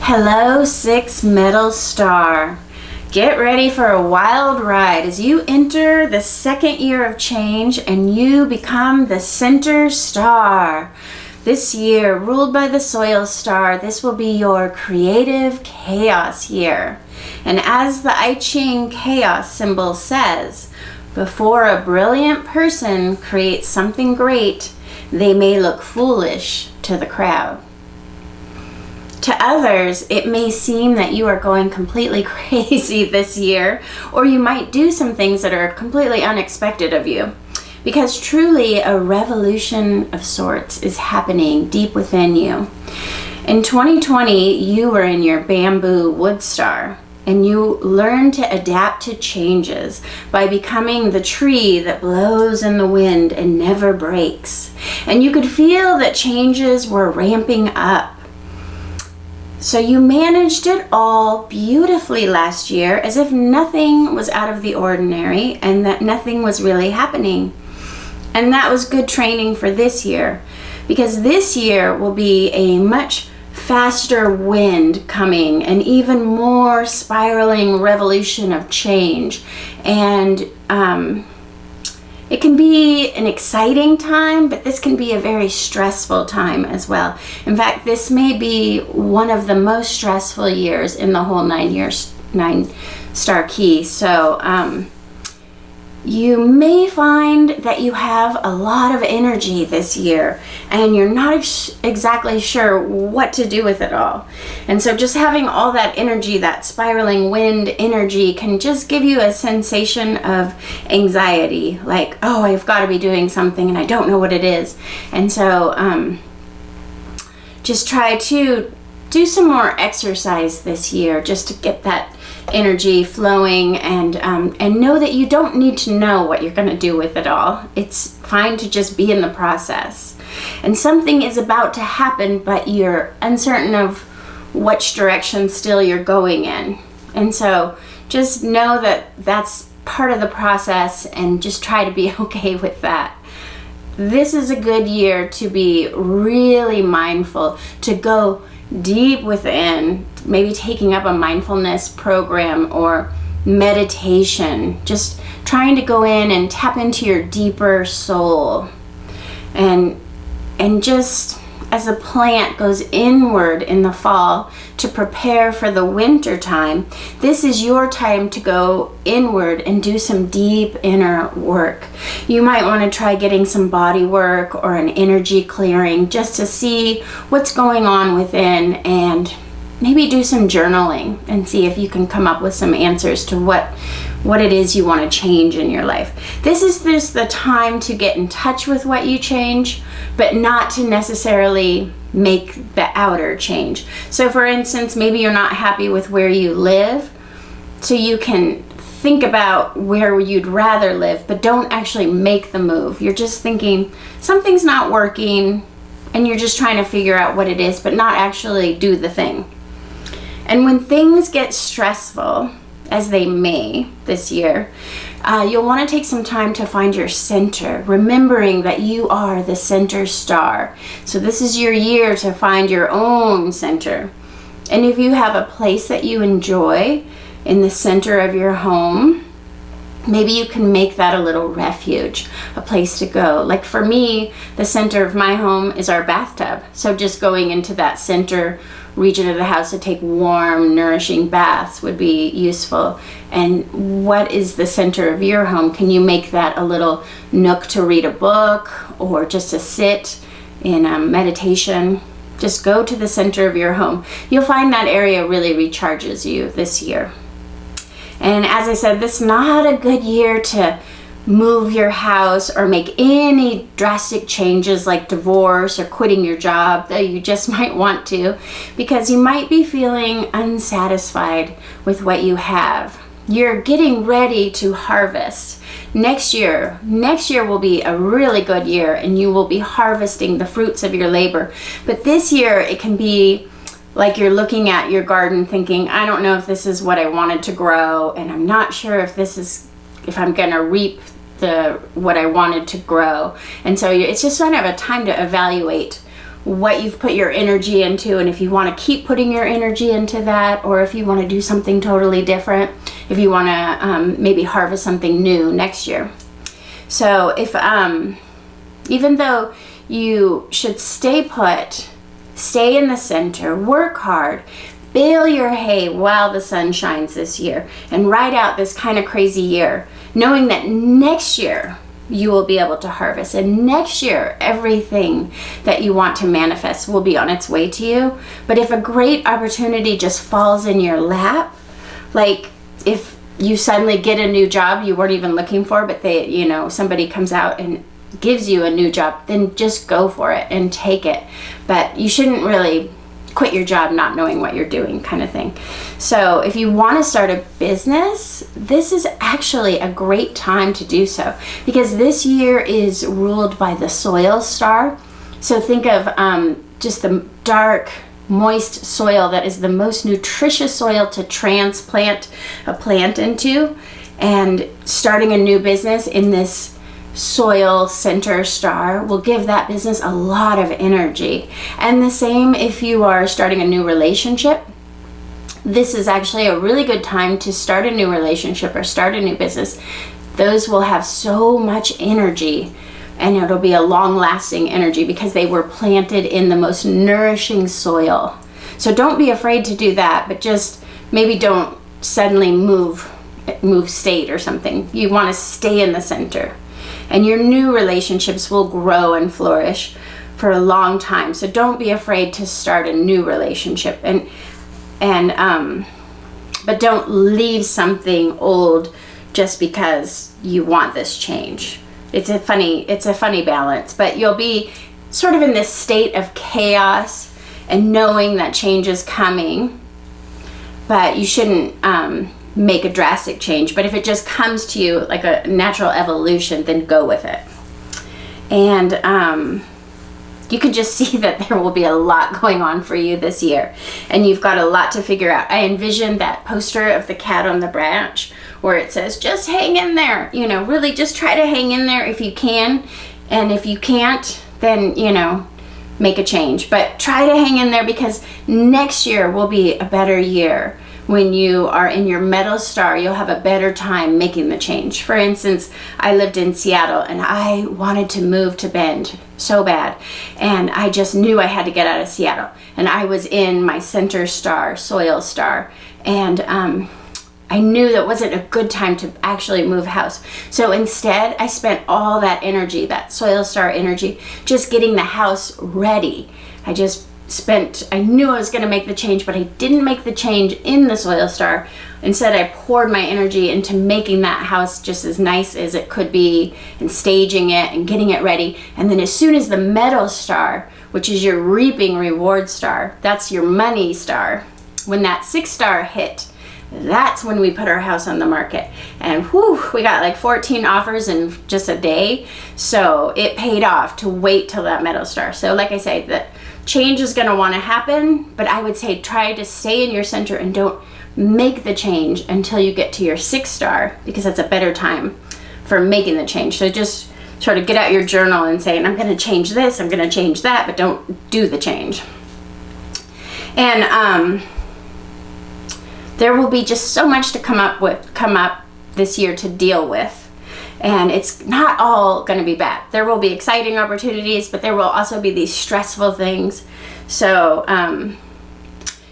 Hello, Six Metal Star. Get ready for a wild ride as you enter the second year of change and you become the center star. This year, ruled by the soil star, this will be your creative chaos year. And as the I Ching chaos symbol says, before a brilliant person creates something great, they may look foolish to the crowd. To others, it may seem that you are going completely crazy this year, or you might do some things that are completely unexpected of you. Because truly a revolution of sorts is happening deep within you. In 2020, you were in your bamboo wood star, and you learned to adapt to changes by becoming the tree that blows in the wind and never breaks. And you could feel that changes were ramping up. So you managed it all beautifully last year, as if nothing was out of the ordinary and that nothing was really happening. And that was good training for this year, because this year will be a much faster wind coming, and even more spiraling revolution of change. And it can be an exciting time, but this can be a very stressful time as well. In fact, this may be one of the most stressful years in the whole 9-star key. So you may find that you have a lot of energy this year and you're not exactly sure what to do with it all. And so just having all that energy, that spiraling wind energy, can just give you a sensation of anxiety, like, oh, I've got to be doing something and I don't know what it is. And so just try to do some more exercise this year just to get that energy flowing, and know that you don't need to know what you're going to do with it all. It's fine to just be in the process. And something is about to happen, but you're uncertain of which direction still you're going in. And so just know that that's part of the process, and just try to be okay with that. This is a good year to be really mindful, to go deep within, maybe taking up a mindfulness program or meditation, just trying to go in and tap into your deeper soul. And just as a plant goes inward in the fall to prepare for the winter time, this is your time to go inward and do some deep inner work. You might want to try getting some body work or an energy clearing just to see what's going on within, and maybe do some journaling and see if you can come up with some answers to what it is you want to change in your life. This is just the time to get in touch with what you change, but not to necessarily make the outer change. So for instance, maybe you're not happy with where you live, so you can think about where you'd rather live, but don't actually make the move. You're just thinking something's not working, and you're just trying to figure out what it is, but not actually do the thing. And when things get stressful, as they may this year, you'll want to take some time to find your center, remembering that you are the center star. So this is your year to find your own center. And if you have a place that you enjoy in the center of your home, maybe you can make that a little refuge, a place to go. Like for me, the center of my home is our bathtub. So just going into that center region of the house to take warm, nourishing baths would be useful. And what is the center of your home? Can you make that a little nook to read a book, or just to sit in meditation? Just go to the center of your home. You'll find that area really recharges you this year. And as I said, this is not a good year to move your house or make any drastic changes like divorce or quitting your job, though you just might want to, because you might be feeling unsatisfied with what you have. You're getting ready to harvest. Next year will be a really good year, and you will be harvesting the fruits of your labor. But this year it can be like you're looking at your garden thinking, I don't know if this is what I wanted to grow, and I'm not sure if I'm gonna reap what I wanted to grow. And so it's just kind of a time to evaluate what you've put your energy into, and if you want to keep putting your energy into that, or if you want to do something totally different, if you want to maybe harvest something new next year. So if even though you should stay put, stay in the center, work hard, bale your hay while the sun shines this year, and ride out this kind of crazy year, knowing that next year you will be able to harvest, and next year everything that you want to manifest will be on its way to you. But if a great opportunity just falls in your lap, like if you suddenly get a new job you weren't even looking for, but somebody comes out and gives you a new job, then just go for it and take it. But you shouldn't really quit your job not knowing what you're doing, kind of thing. So if you want to start a business, this is actually a great time to do so, because this year is ruled by the soil star. So think of just the dark, moist soil that is the most nutritious soil to transplant a plant into, and starting a new business in this soil center star will give that business a lot of energy. And the same if you are starting a new relationship. This is actually a really good time to start a new relationship or start a new business. Those will have so much energy, and it'll be a long-lasting energy because they were planted in the most nourishing soil. So don't be afraid to do that, but just maybe don't suddenly move state or something. You want to stay in the center. And your new relationships will grow and flourish for a long time. So don't be afraid to start a new relationship, but don't leave something old just because you want this change. It's a funny balance, but you'll be sort of in this state of chaos and knowing that change is coming, but you shouldn't make a drastic change. But if it just comes to you like a natural evolution, then go with it. And you can just see that there will be a lot going on for you this year, and you've got a lot to figure out. I envision that poster of the cat on the branch where it says, just hang in there, really just try to hang in there if you can. And if you can't, then, make a change. But try to hang in there, because next year will be a better year. When you are in your metal star, you'll have a better time making the change. For instance, I lived in Seattle and I wanted to move to Bend so bad. And I just knew I had to get out of Seattle. And I was in my center star, soil star. And I knew that wasn't a good time to actually move house. So instead, I spent all that energy, that soil star energy, just getting the house ready. I knew I was going to make the change, but I didn't make the change in the soil star. Instead, I poured my energy into making that house just as nice as it could be, and staging it and getting it ready. And then as soon as the metal star, which is your reaping reward star, that's your money star, when that 6 star hit, that's when we put our house on the market. And we got like 14 offers in just a day. So it paid off to wait till that metal star. So like I say, that change is going to want to happen, but I would say try to stay in your center and don't make the change until you get to your 6 star, because that's a better time for making the change. So just sort of get out your journal and say, I'm going to change this, I'm going to change that, but don't do the change. And there will be just so much to come up this year to deal with. And it's not all going to be bad. There will be exciting opportunities, but there will also be these stressful things. So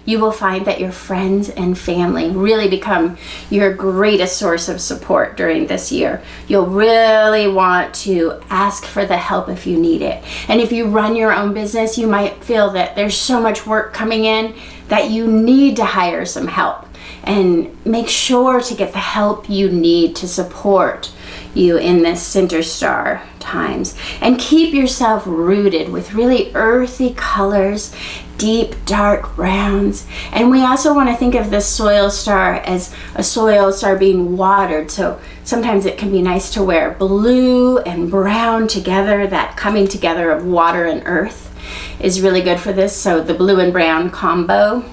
you will find that your friends and family really become your greatest source of support during this year. You'll really want to ask for the help if you need it. And if you run your own business, you might feel that there's so much work coming in that you need to hire some help. And make sure to get the help you need to support you in this center star times. And keep yourself rooted with really earthy colors, deep dark browns. And we also want to think of this soil star as a soil star being watered. So sometimes it can be nice to wear blue and brown together. That coming together of water and earth is really good for this. So the blue and brown combo,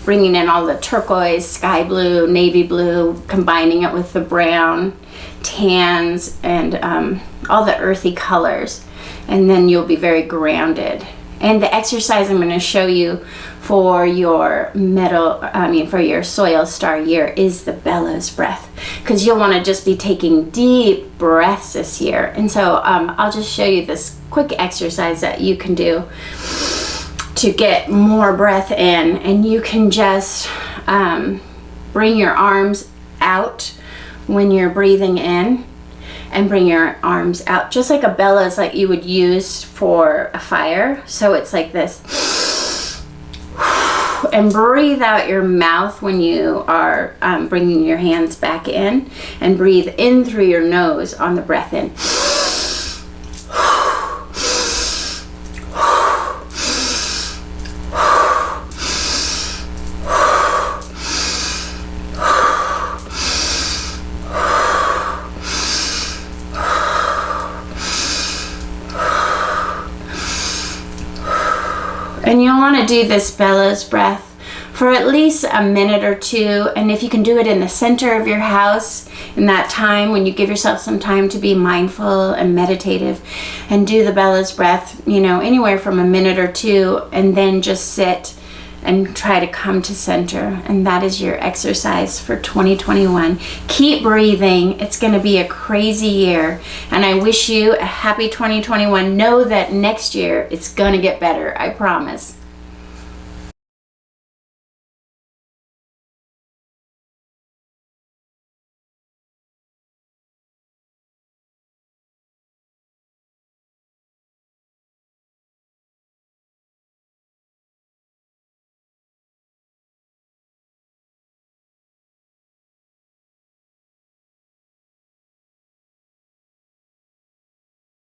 bringing in all the turquoise, sky blue, navy blue, combining it with the brown, tans, and all the earthy colors. and then you'll be very grounded. And the exercise I'm going to show you for your for your soil star year is the bellows breath, because you'll want to just be taking deep breaths this year. And so I'll just show you this quick exercise that you can do to get more breath in. And you can just bring your arms out when you're breathing in, and bring your arms out just like a bellows like you would use for a fire. So it's like this. And breathe out your mouth when you are bringing your hands back in, and breathe in through your nose on the breath in. And you'll want to do this bellows breath for at least a minute or two. And if you can do it in the center of your house, in that time when you give yourself some time to be mindful and meditative, and do the bellows breath, anywhere from a minute or two, and then just sit and try to come to center. And that is your exercise for 2021. Keep breathing. It's going to be a crazy year, and I wish you a happy 2021. Know that next year it's going to get better. I promise.